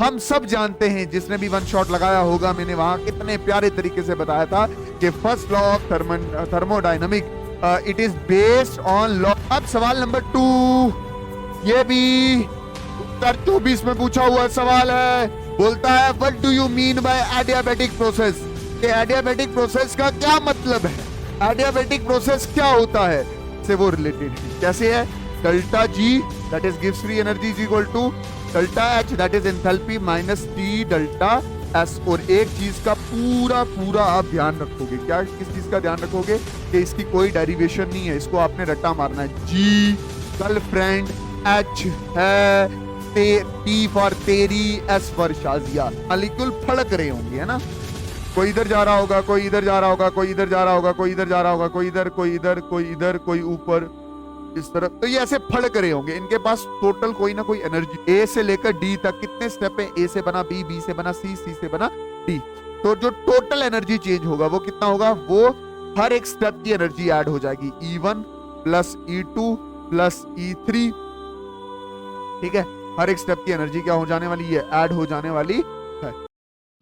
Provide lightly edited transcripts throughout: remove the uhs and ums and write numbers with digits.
हम सब जानते हैं, जिसने भी वन शॉट लगाया होगा, मैंने वहां कितने प्यारे तरीके से बताया था कि first law of thermodynamic it is based on law. अब सवाल नंबर 2, ये भी 2024 में पूछा हुआ सवाल है। बोलता है what do you mean by adiabatic process? Adiabatic process का क्या मतलब है? एडियाबैटिक प्रोसेस क्या होता है से वो रिलेटेड है। कैसे है? डेल्टा जी दैट इज गिव्स free energy is equal to delta H that is enthalpy minus T delta S. और एक चीज का पूरा आप ध्यान रखोगे। क्या? किस चीज का ध्यान रखोगे? कि इसकी कोई डेरिवेशन नहीं है, इसको आपने रट्टा मारना है। जी गर्लफ्रेंड, एच है टी फॉर तेरी, एस फॉर शाजिया। मॉलिक्यूल फड़क रहे होंगे, है ना? कोई इधर जा रहा होगा, कोई इधर जा रहा होगा, कोई इधर जा रहा होगा, कोई इधर जा रहा होगा, कोई इधर, कोई इधर, कोई इधर, कोई ऊपर, इस तरफ। तो ये ऐसे फड़क रहे होंगे। इनके पास टोटल कोई ना कोई एनर्जी। ए से लेकर डी तक कितने स्टेप है? ए से बना बी, बी से बना सी, सी से बना डी। तो जो टोटल एनर्जी चेंज होगा वो कितना होगा? वो हर एक स्टेप की एनर्जी ऐड हो जाएगी। E1 plus E2 plus E3। ठीक है, हर एक स्टेप की एनर्जी क्या हो जाने वाली है? ऐड हो जाने वाली है।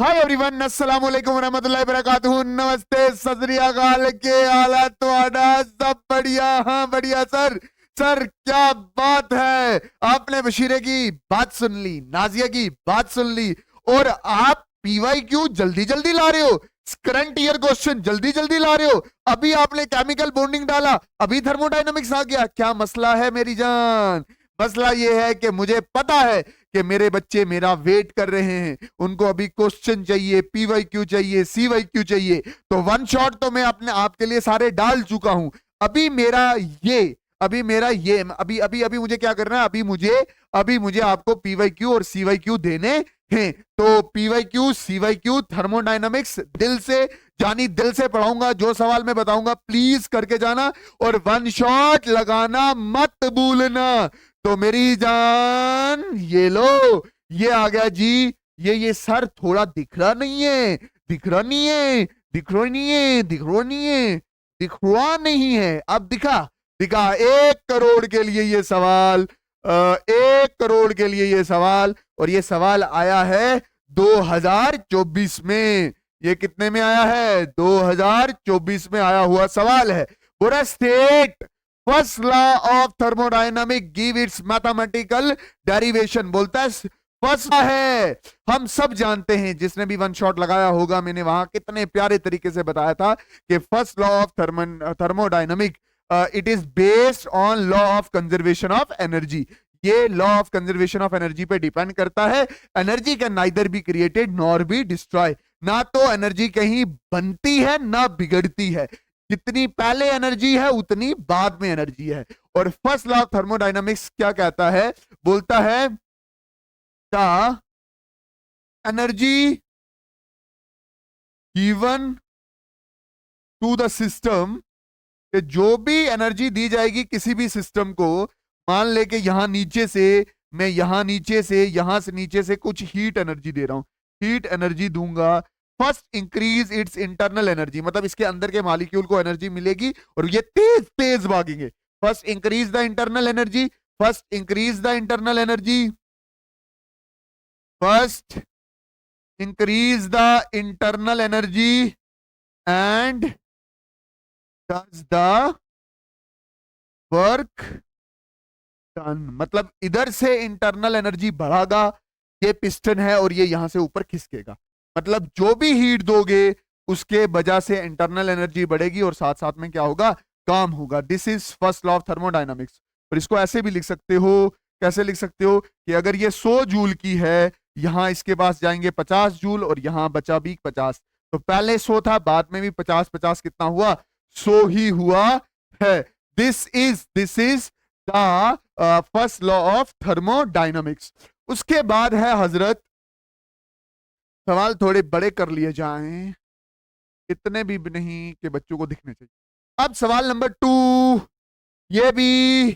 हाय एवरीवन, अस्सलाम वालेकुम रहमतुल्लाहि बरकातहू। नमस्ते, सत श्री अकाल, के हालत तुहाडा? सब बढ़िया? हाँ बढ़िया सर। सर क्या बात है, आपने बशीरे की बात सुन ली, नाजिया की बात सुन ली, और आप PYQ जल्दी जल्दी ला रहे हो, करंट ईयर क्वेश्चन जल्दी जल्दी ला रहे हो। अभी आपने केमिकल बॉन्डिंग डाला, अभी थर्मोडायनामिक्स आ गया। क्या मसला है मेरी जान? मसला ये है कि मुझे पता है कि मेरे बच्चे मेरा वेट कर रहे हैं, उनको अभी क्वेश्चन चाहिए, PYQ चाहिए, CYQ चाहिए। तो वन शॉट तो मैं अपने आपके लिए सारे डाल चुका हूं। अभी मेरा ये अभी अभी मुझे क्या करना है? अभी मुझे आपको PYQ और CYQ देने हैं। तो PYQ CYQ थर्मोडायनामिक्स दिल से, जानी दिल से पढ़ाऊंगा। जो सवाल मैं बताऊंगा प्लीज करके जाना, और वन शॉट लगाना मत भूलना। तो मेरी जान ये लो, ये आ गया जी। ये सर थोड़ा दिख रहा नहीं है, दिख रहा नहीं है, दिख रहा नहीं है, दिख रहा नहीं है, दिख रहा नहीं है। अब दिखा? दिखा। 1 करोड़ के लिए ये सवाल, 1 करोड़ के लिए ये सवाल। और ये सवाल आया है 2024 में। ये कितने में आया है? 2024 में आया हुआ सवाल है। पूरा state first law of thermodynamic give its mathematical derivation. बोलता है फर्स्ट है, हम सब जानते हैं, जिसने भी वन शॉट लगाया होगा, मैंने वहां कितने प्यारे तरीके से बताया था कि first law of thermodynamic it is based on law of conservation of energy. ये law of conservation of energy पे डिपेंड करता है। Energy can neither be created nor be destroy. ना तो एनर्जी कहीं बनती है ना बिगड़ती है। जितनी पहले एनर्जी है उतनी बाद में एनर्जी है। और फर्स्ट लॉ ऑफ थर्मोडायनामिक्स क्या कहता है? बोलता है the energy given to the system, कि जो भी एनर्जी दी जाएगी किसी भी सिस्टम को, मान ले कि यहां नीचे से मैं यहां से नीचे से कुछ हीट एनर्जी दे रहा हूं, हीट एनर्जी दूंगा। First increase its internal energy, मतलब इसके अंदर के मॉलिक्यूल को एनर्जी मिलेगी और ये तेज तेज भागेंगे। First increase the internal energy, first increase the internal energy, first increase the internal energy and does the work done. मतलब इधर से इंटरनल एनर्जी बढ़ागा, ये पिस्टन है और ये यहां से ऊपर खिसकेगा। मतलब जो भी हीट दोगे उसके वजह से इंटरनल एनर्जी बढ़ेगी और साथ साथ में क्या होगा? काम होगा। This is first law of thermodynamics. और इसको ऐसे भी लिख सकते हो, कैसे लिख सकते हो कि अगर ये 100 जूल की है, यहां इसके पास जाएंगे 50 जूल और यहां बचा भी 50। तो पहले 100 था, बाद में भी 50 कितना हुआ? 100 ही हुआ है। This is the first law of thermodynamics. उसके बाद है हजरत, सवाल थोड़े बड़े कर लिए जाएं, इतने भी नहीं कि बच्चों को दिखने चाहिए। अब सवाल नंबर 2, ये भी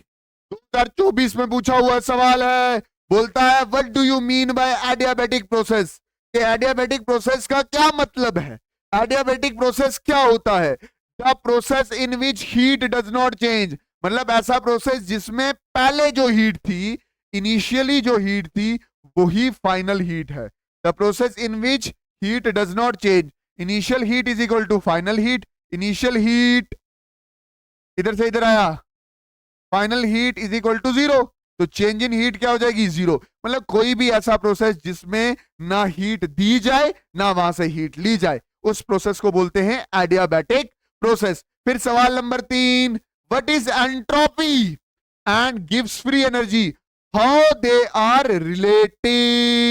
2024 में पूछा हुआ सवाल है। बोलता है what do you mean by adiabatic process? Adiabatic process का क्या मतलब है? एडियाबैटिक प्रोसेस क्या होता है? The process in which heat does not change, मतलब ऐसा प्रोसेस जिसमें पहले जो हीट थी, इनिशियली जो हीट थी, वही फाइनल हीट है। The process in which heat does not change, initial heat is equal to final heat, initial heat इधर से इधर आया, final heat is equal to zero, तो चेंज इन हीट क्या हो जाएगी, जीरो। मतलब कोई भी ऐसा प्रोसेस जिसमें ना हीट दी जाए ना वहां से हीट ली जाए, उस प्रोसेस को बोलते हैं एडियाबैटिक प्रोसेस। फिर सवाल number 3, what is entropy and गिव्स free energy, how they are related.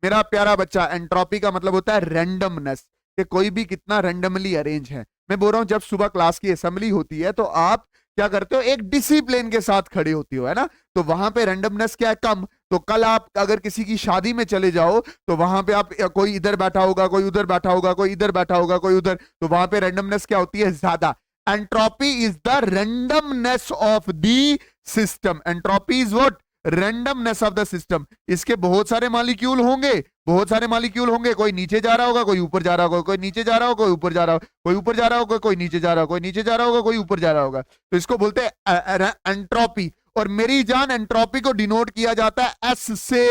मेरा प्यारा बच्चा, एंट्रोपी का मतलब होता है रैंडमनेस, कि कोई भी कितना रैंडमली अरेंज है। मैं बोल रहा हूं जब सुबह क्लास की असेंबली होती है तो आप क्या करते हो, एक डिसिप्लिन के साथ खड़े होती हो, है ना, तो वहां पे रैंडमनेस क्या है, कम। तो कल आप अगर किसी की शादी में चले जाओ तो वहां पे आप कोई इधर बैठा होगा, कोई उधर बैठा होगा, कोई इधर बैठा होगा, कोई उधर, तो वहां पे रैंडमनेस क्या होती है, ज्यादा। Entropy is the randomness of the system, entropy is what, randomness of the system. इसके बहुत सारे मॉलिक्यूल होंगे, बहुत सारे मॉलिक्यूल होंगे, कोई नीचे जा रहा होगा, कोई ऊपर जा रहा होगा, कोई नीचे जा रहा होगा, कोई ऊपर जा रहा होगा, कोई ऊपर जा रहा होगा, कोई नीचे जा रहा होगा, कोई नीचे जा रहा होगा, कोई ऊपर जा रहा होगा, तो इसको बोलते हैं एंट्रोपी। और मेरी जान, एंट्रोपी को डिनोट किया जाता है एस से,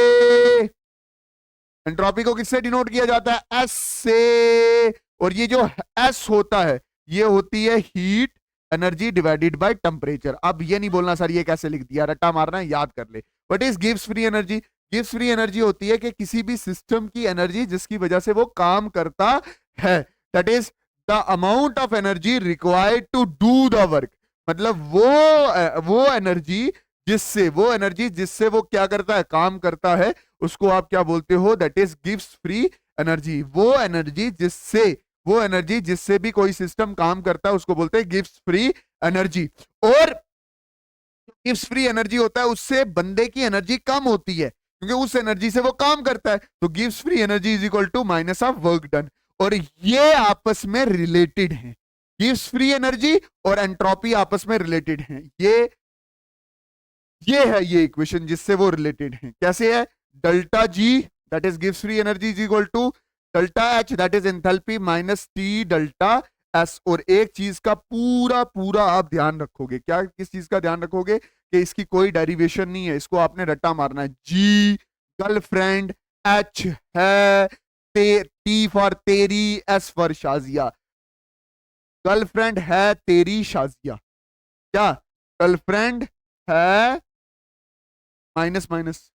एंट्रोपी को किससे डिनोट किया जाता है, एस से। और ये जो एस होता है ये होती है heat energy divided by temperature. अब ये नहीं बोलना सर ये कैसे लिख दिया, रट्टा मारना है, याद कर ले। व्हाट इज गिव्स free energy, gives free energy होती है कि किसी भी सिस्टम की एनर्जी जिसकी वजह से वो काम करता है, that is the amount of energy required to do the work. मतलब वो एनर्जी जिससे वो क्या करता है, काम करता है, उसको आप क्या बोलते हो, दैट इज गिव्स फ्री एनर्जी। वो एनर्जी जिससे भी कोई सिस्टम काम करता है उसको बोलते हैं गिव्स फ्री एनर्जी। और गिव्स फ्री एनर्जी होता है उससे बंदे की एनर्जी कम होती है क्योंकि उस एनर्जी से वो काम करता है, तो गिव्स free energy is equal to minus of work done. और ये आपस में रिलेटेड हैं, गिव्स फ्री एनर्जी और एंट्रोपी आपस में रिलेटेड हैं। ये है ये इक्वेशन जिससे वो रिलेटेड हैं। कैसे है, डेल्टा जी दैट इज गिव्स free energy is equal to delta H that is enthalpy minus T delta S. और एक चीज का पूरा पूरा आप ध्यान रखोगे, क्या, किस चीज का ध्यान रखोगे, कि इसकी कोई डेरिवेशन नहीं है, इसको आपने रट्टा मारना है। जी गर्लफ्रेंड, एच है टी फॉर तेरी, एस फॉर शाजिया। गर्लफ्रेंड है तेरी शाजिया, क्या, गर्लफ्रेंड है माइनस माइनस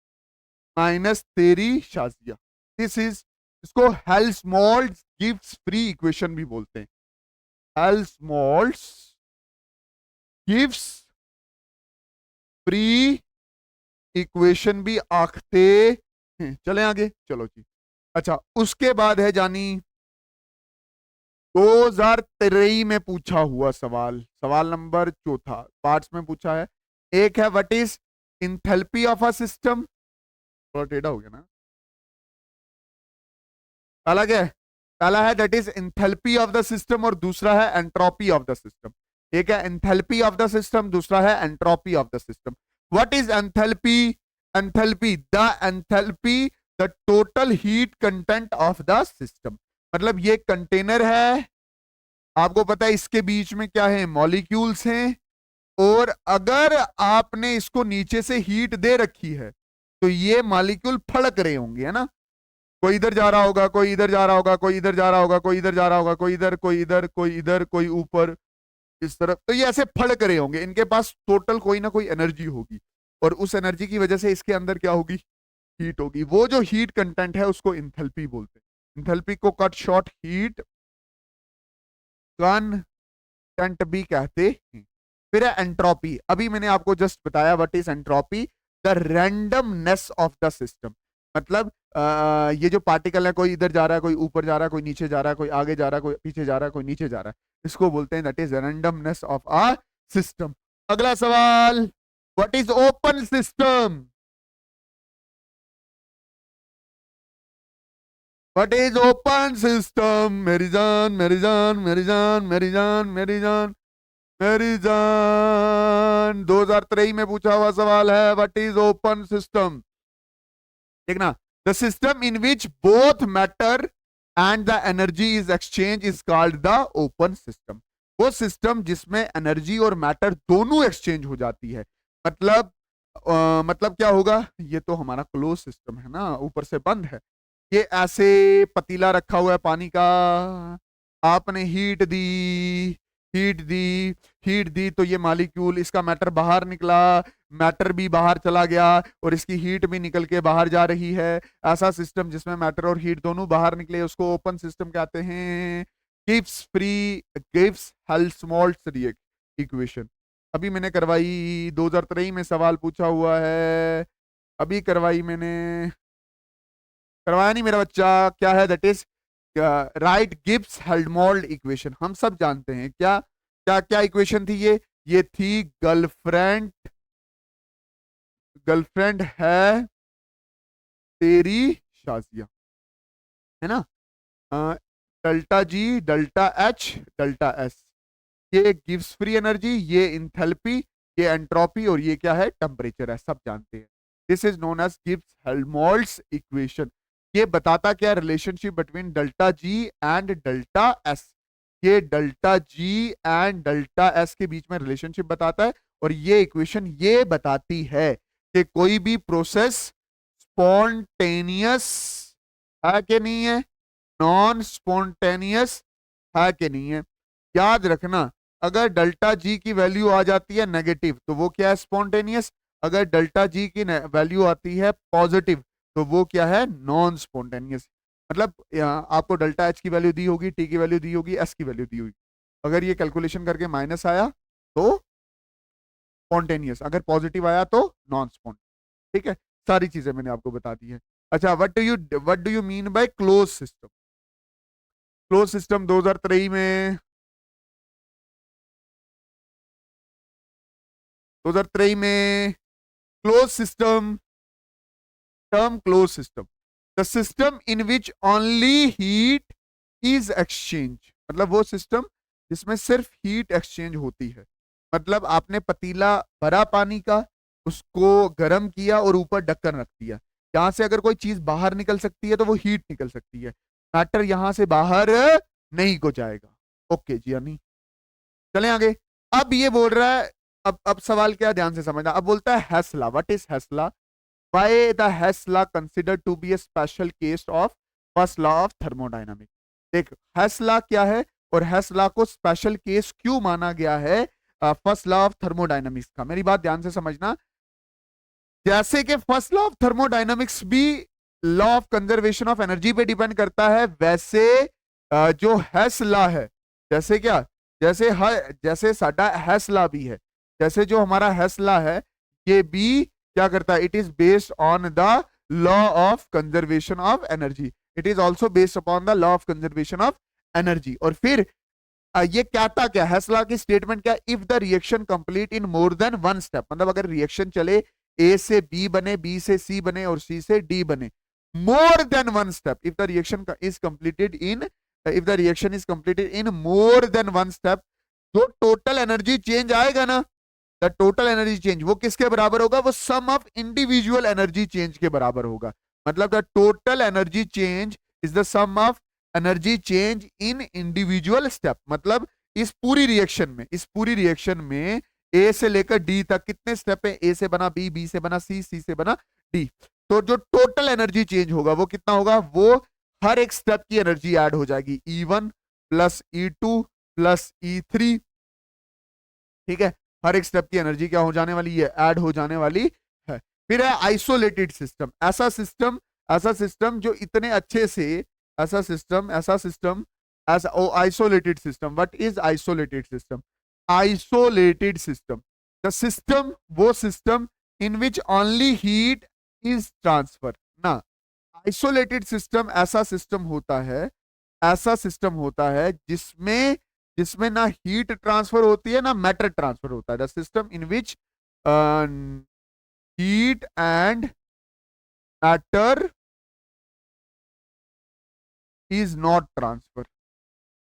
माइनस तेरी शाजिया। दिस इज, इसको हेल्महोल्ट्ज गिव्स फ्री इक्वेशन भी बोलते हैं, हेल्महोल्ट्ज गिव्स फ्री इक्वेशन भी आखते हैं। चले आगे, चलो जी। अच्छा, उसके बाद है जानी 2023 में पूछा हुआ सवाल, सवाल नंबर 4 पार्ट्स में पूछा है। एक है what is enthalpy of a system, थोड़ा टेढ़ा हो गया ना, अलग है। पहला है that is enthalpy of the system और दूसरा है एंट्रोपी ऑफ द सिस्टम। एक है एंथैल्पी ऑफ द सिस्टम, दूसरा है entropy of the system. What is enthalpy, enthalpy the total heat content of the system. मतलब ये कंटेनर है, आपको पता है इसके बीच में क्या है, मॉलिक्यूल्स हैं, और अगर आपने इसको नीचे से हीट दे रखी है तो ये मॉलिक्यूल फड़क रहे होंगे, है ना, कोई इधर जा रहा होगा, कोई इधर जा रहा होगा, कोई इधर जा रहा होगा, कोई इधर जा रहा होगा, कोई इधर, कोई इधर, कोई इधर, कोई ऊपर, इस तरफ, तो ये ऐसे फड़क रहे होंगे। इनके पास टोटल कोई ना कोई एनर्जी होगी और उस एनर्जी की वजह से इसके अंदर क्या होगी, हीट होगी। वो जो हीट कंटेंट है उसको इंथैल्पी बोलते हैं। इंथैल्पी को कट शॉर्ट हीट कंटेंट भी कहते हैं। फिर है एंट्रोपी, अभी मैंने आपको जस्ट बताया what is entropy, the randomness of the system. मतलब ये जो पार्टिकल है, कोई इधर जा रहा है, कोई ऊपर जा रहा है, कोई नीचे जा रहा है, कोई आगे जा रहा है, कोई पीछे जा रहा है, कोई नीचे जा रहा है, इसको बोलते हैं that is randomness of a system. अगला सवाल, what is open system, what is open system. मेरी जान, मेरी जान, मेरी जान, मेरी जान, मेरी जान, मेरी जान, 2023 में पूछा हुआ सवाल है, व्हाट इज ओपन सिस्टम। देखना, the system in which both matter and the energy is exchange is called the open system. वो सिस्टम जिसमें एनर्जी और मैटर दोनों एक्सचेंज हो जाती है। मतलब मतलब क्या होगा, ये तो हमारा क्लोज सिस्टम है ना, ऊपर से बंद है। ये ऐसे पतीला रखा हुआ है पानी का, आपने हीट दी हीट दी तो ये मॉलिक्यूल, इसका मैटर बाहर निकला, मैटर भी बाहर चला गया और इसकी हीट भी निकल के बाहर जा रही है। ऐसा सिस्टम जिसमें मैटर और हीट दोनों बाहर निकले उसको ओपन सिस्टम कहते हैं। Gibbs free Gibbs Helmholtz equation अभी मैंने करवाई, 2023 में सवाल पूछा हुआ है, अभी करवाई मैंने, करवाया नहीं मेरा बच्चा। क्या है, that is right Gibbs Helmholtz equation. हम सब जानते हैं क्या क्या क्या इक्वेशन थी ये थी गर्लफ्रेंड, गर्लफ्रेंड है तेरी शाजिया, है ना। Delta G, delta H, delta S, ये गिव्स फ्री एनर्जी, ये इंथैल्पी, ये एंट्रोपी और ये क्या है, टेम्परेचर है, सब जानते हैं। This is known as Gibbs Helmholtz equation. ये बताता क्या, relationship between delta G and delta S. ये delta G and delta S के बीच में रिलेशनशिप बताता है। और ये इक्वेशन ये बताती है कि कोई भी प्रोसेस स्पॉन्टेनियस है कि नहीं है, नॉन स्पॉन्टेनियस है कि नहीं है। याद रखना, अगर डेल्टा जी की वैल्यू आ जाती है नेगेटिव तो वो क्या है, स्पॉन्टेनियस। अगर डेल्टा जी की वैल्यू आती है पॉजिटिव तो वो क्या है, नॉन स्पॉन्टेनियस। मतलब आपको डेल्टा एच की वैल्यू दी होगी, टी की वैल्यू दी होगी, एस की वैल्यू दी होगी, अगर ये कैलकुलेशन करके माइनस आया तो स्पॉन्टेनियस, अगर पॉजिटिव आया तो नॉन स्पॉन्टेनियस। ठीक है, सारी चीजें मैंने आपको बता दी है। अच्छा, what do you mean by close system. Close system 2023 में, 2023 में close system, term close system, the system in which only heat is exchange. मतलब वो सिस्टम जिसमें सिर्फ हीट एक्सचेंज होती है। मतलब आपने पतीला भरा पानी का, उसको गर्म किया और ऊपर ढक्कन रख दिया, यहां से अगर कोई चीज बाहर निकल सकती है तो वो हीट निकल सकती है, मैटर यहां से बाहर नहीं को जाएगा। ओके जी, यानी चलें आगे। अब ये बोल रहा है, अब सवाल क्या, ध्यान से समझना। अब बोलता है Hess law, what is Hess law, why the Hess law considered to be a special case of first law of thermodynamics. देख, हेस्ला क्या है और हेस्ला को स्पेशल केस क्यों माना गया है फर्स्ट लॉ ऑफ थर्मोडायनामिक्स का। मेरी बात ध्यान से समझना, जैसे कि फर्स्ट लॉ ऑफ थर्मोडायनामिक्स भी law of conservation of energy पे डिपेंड करता है, वैसे जो हेस लॉ है, जैसे क्या, जैसे साडा हेस लॉ भी है, जैसे जो हमारा हेस लॉ है ये भी क्या करता है, it is based on the law of conservation of energy. It is also based upon the law of conservation of energy. और फिर ये कहता क्या, हेस्ला की स्टेटमेंट क्या, if the reaction complete in more than one step, मतलब अगर reaction चले ए से बी बने, बी से सी बने और सी से डी बने, more than one step, if the reaction is completed in, if the reaction is completed in more than one step, जो टोटल एनर्जी चेंज आएगा ना, द टोटल एनर्जी चेंज वो किसके बराबर होगा, वो sum of individual energy change के बराबर होगा। मतलब the total energy change is the sum of energy change in individual step. मतलब इस पूरी रिएक्शन में ए से लेकर डी तक कितने स्टेप है, ए से बना बी, बी से बना सी, सी से बना डी, तो जो टोटल एनर्जी चेंज होगा वो कितना होगा, वो हर एक स्टेप की एनर्जी ऐड हो जाएगी, E1 plus E2 plus E3। ठीक है, हर एक स्टेप की एनर्जी क्या हो जाने वाली है, ऐड हो जाने वाली है। फिर है आइसोलेटेड सिस्टम, ऐसा सिस्टम जो इतने अच्छे से, ऐसा system as isolated system. What is isolated system? Isolated system, the system, वो system in which only heat is transfer ना। isolated system ऐसा सिस्टम होता है जिसमें जिसमें ना हीट ट्रांसफर होती है ना मैटर ट्रांसफर होता है। The system in which heat and matter is not transfer.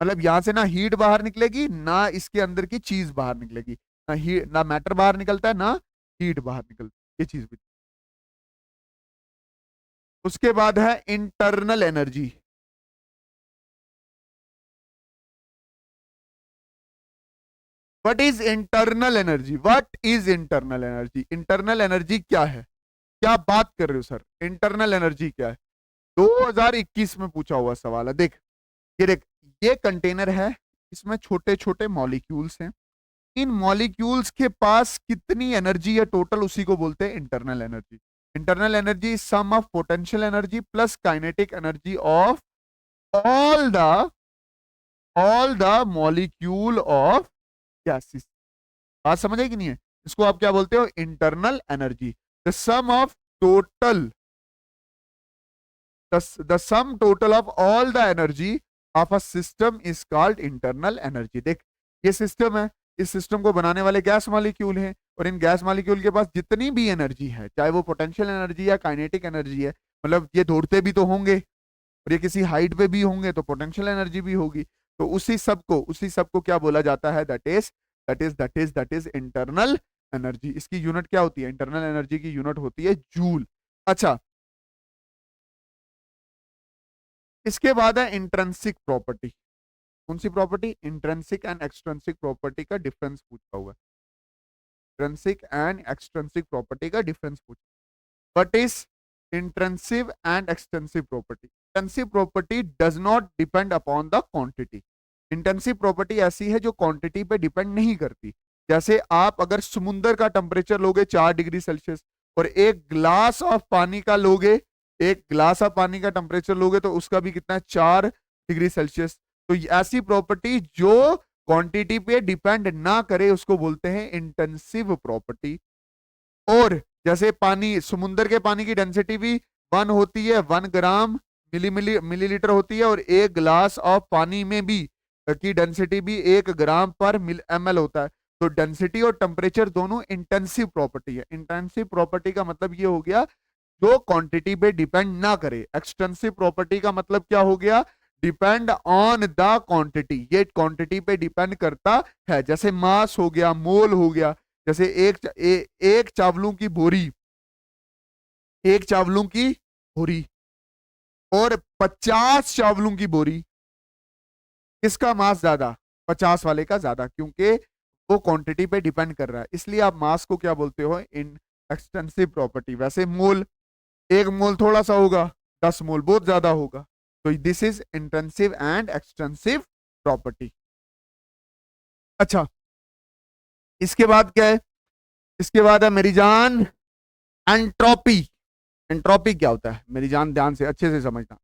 मतलब यहां से ना हीट बाहर निकलेगी ना इसके अंदर की चीज बाहर निकलेगी, ना मैटर बाहर निकलता है ना हीट बाहर निकलती है, ये चीज भी। उसके बाद है internal energy. What is internal energy? What is internal energy? Internal energy क्या है? क्या बात कर रहे हो सर? इंटरनल एनर्जी क्या है? 2021 में पूछा हुआ सवाल है। देख ये कंटेनर है, इसमें छोटे छोटे मॉलिक्यूल्स हैं। इन मॉलिक्यूल्स के पास कितनी एनर्जी है टोटल, उसी को बोलते हैं internal energy. Internal energy is sum of potential energy plus kinetic energy of all the molecule of gases. बात समझ आई कि नहीं है? इसको आप क्या बोलते हो? Internal energy. The sum of total the sum total of all the energy of a system is called internal energy। देख ये सिस्टम है, इस सिस्टम को बनाने वाले गैस मॉलिक्यूल हैं, और इन गैस मॉलिक्यूल के पास जितनी भी एनर्जी है, चाहे वो पोटेंशियल एनर्जी या काइनेटिक एनर्जी है, मतलब ये दौड़ते भी तो होंगे और ये किसी हाइट पे भी होंगे तो पोटेंशियल एनर्जी भी होगी, तो उसी सबको क्या बोला जाता है? That is internal energy. इसकी यूनिट क्या होती है? इंटरनल एनर्जी की यूनिट होती है जूल। अच्छा, इसके बाद है इंट्रिंसिक प्रॉपर्टी। कौन सी property? Intrinsic and extrinsic property का डिफरेंस पूछा हुआ है। इंट्रिंसिक एंड एक्सट्रिंसिक प्रॉपर्टी का डिफरेंस पूछा। What is intensive and extensive property? Intensive property does not depend upon the quantity. Intensive property ऐसी है जो क्वांटिटी पे डिपेंड नहीं करती। जैसे आप अगर समुद्र का टेम्परेचर लोगे 4 डिग्री सेल्सियस और एक ग्लास ऑफ पानी का लोगे, एक ग्लास ऑफ पानी का टेम्परेचर लोगे तो उसका भी कितना? 4 डिग्री सेल्सियस। तो ऐसी प्रॉपर्टी जो क्वांटिटी पे डिपेंड ना करे उसको बोलते हैं इंटेंसिव प्रॉपर्टी। और जैसे पानी, समुद्र के पानी की डेंसिटी भी 1 होती है, 1 ग्राम मिलीलीटर होती है, और एक ग्लास ऑफ पानी में भी की डेंसिटी भी 1 ग्राम पर ml होता है। तो डेंसिटी और टेम्परेचर दोनों इंटेंसिव प्रॉपर्टी है। इंटेंसिव प्रॉपर्टी का मतलब ये हो गया जो क्वांटिटी पे डिपेंड ना करे। एक्सटेंसिव प्रॉपर्टी का मतलब क्या हो गया? Depend on the quantity. ये क्वांटिटी पे डिपेंड करता है। जैसे मास हो गया, मोल हो गया। जैसे एक चावलों की बोरी, एक चावलों की बोरी और 50 चावलों की बोरी, किसका मास ज्यादा? 50 वाले का ज्यादा, क्योंकि वो क्वांटिटी पे डिपेंड कर रहा है। इसलिए आप मास को क्या बोलते हो? इन एक्सटेंसिव प्रॉपर्टी। वैसे मोल, एक मोल थोड़ा सा होगा, 10 मोल बहुत ज्यादा होगा। तो this is intensive and extensive property. अच्छा, इसके बाद क्या है? इसके बाद है मेरी जान एंट्रोपी। एंट्रोपी क्या होता है मेरी जान? ध्यान से अच्छे से समझना।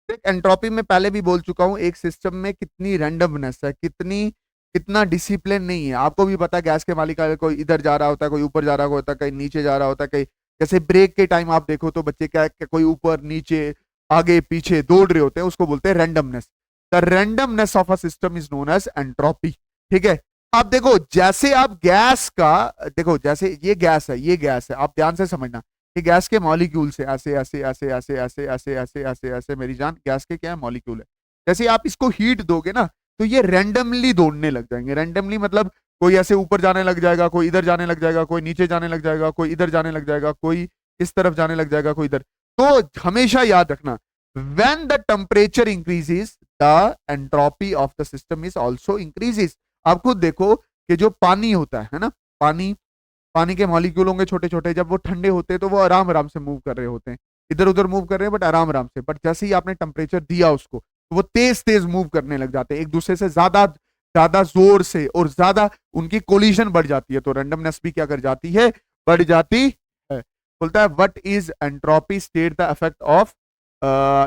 देख, एंट्रोपी में पहले भी बोल चुका हूं, एक सिस्टम में कितनी रैंडमनेस है, कितना डिसिप्लिन नहीं है। आपको भी पता है गैस के मालिक कोई इधर जा रहा होता है, कोई ऊपर जा रहा होता है, कहीं नीचे जा रहा होता है, कहीं जैसे ब्रेक के टाइम आप देखो तो बच्चे क्या कोई ऊपर नीचे आगे पीछे दौड़ रहे होते हैं, उसको बोलते हैं randomness. The randomness of a system is known as entropy. ठीक है, अब देखो जैसे आप गैस का, देखो जैसे ये गैस है, ये गैस है, आप ध्यान से समझना, ये गैस के मॉलिक्यूल से ऐसे ऐसे ऐसे ऐसे ऐसे ऐसे ऐसे ऐसे ऐसे मेरी जान गैस के क्या है? मॉलिक्यूल है। जैसे आप इसको हीट दोगे ना तो ये रैंडमली दौड़ने लग जाएंगे। रैंडमली मतलब कोई ऐसे ऊपर जाने लग जाएगा, कोई इधर जाने लग जाएगा, कोई नीचे जाने लग जाएगा, कोई इधर जाने लग जाएगा, कोई इस तरफ जाने लग जाएगा, कोई इधर। तो हमेशा याद रखना, when the temperature increases the entropy of the system is also increases। आप खुद देखो कि जो पानी होता है ना, पानी के मॉलिक्यूल होंगे छोटे छोटे, जब वो ठंडे होते हैं तो वो आराम आराम से मूव कर रहे होते हैं, इधर उधर मूव कर रहे हैं बट आराम आराम से। बट जैसे ही आपने टेम्परेचर दिया उसको तो वो तेज तेज मूव करने लग जाते हैं, एक दूसरे से ज्यादा ज्यादा जोर से, और ज्यादा उनकी कोलिजन बढ़ जाती है। तो रैंडमनेस भी क्या कर जाती है? बढ़ जाती है। बोलता है what is entropy? State the effect of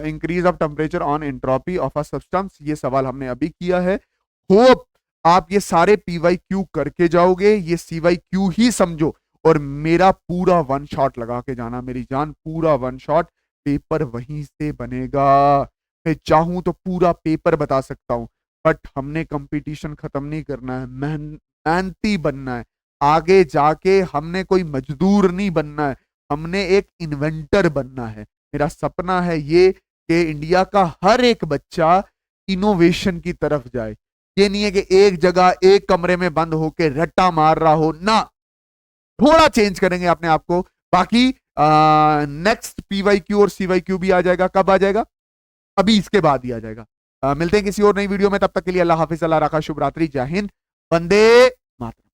increase of temperature on entropy of a substance. ये सवाल हमने अभी किया है। होप आप ये सारे PYQ करके जाओगे, ये CYQ ही समझो, और मेरा पूरा 1 शॉट लगा के जाना मेरी जान, पूरा 1 शॉट। पेपर वहीं से बनेगा। मैं चाहूं तो पूरा पेपर बता सकता हूं, बट हमने कंपटीशन खत्म नहीं करना है, मेहनती बनना है। आगे जाके हमने कोई मजदूर नहीं बनना है, हमने एक इन्वेंटर बनना है। मेरा सपना है ये कि इंडिया का हर एक बच्चा इनोवेशन की तरफ जाए। ये नहीं है कि एक जगह एक कमरे में बंद होके रट्टा मार रहा हो ना, थोड़ा चेंज करेंगे अपने आप को। बाकी नेक्स्ट PYQ और CYQ भी आ जाएगा। कब आ जाएगा? अभी इसके बाद ही आ जाएगा। मिलते हैं किसी और नई वीडियो में, तब तक के लिए अल्लाह हाफिज, अल्लाह रखा, शुभ रात्रि, जय हिंद, वंदे मातरम।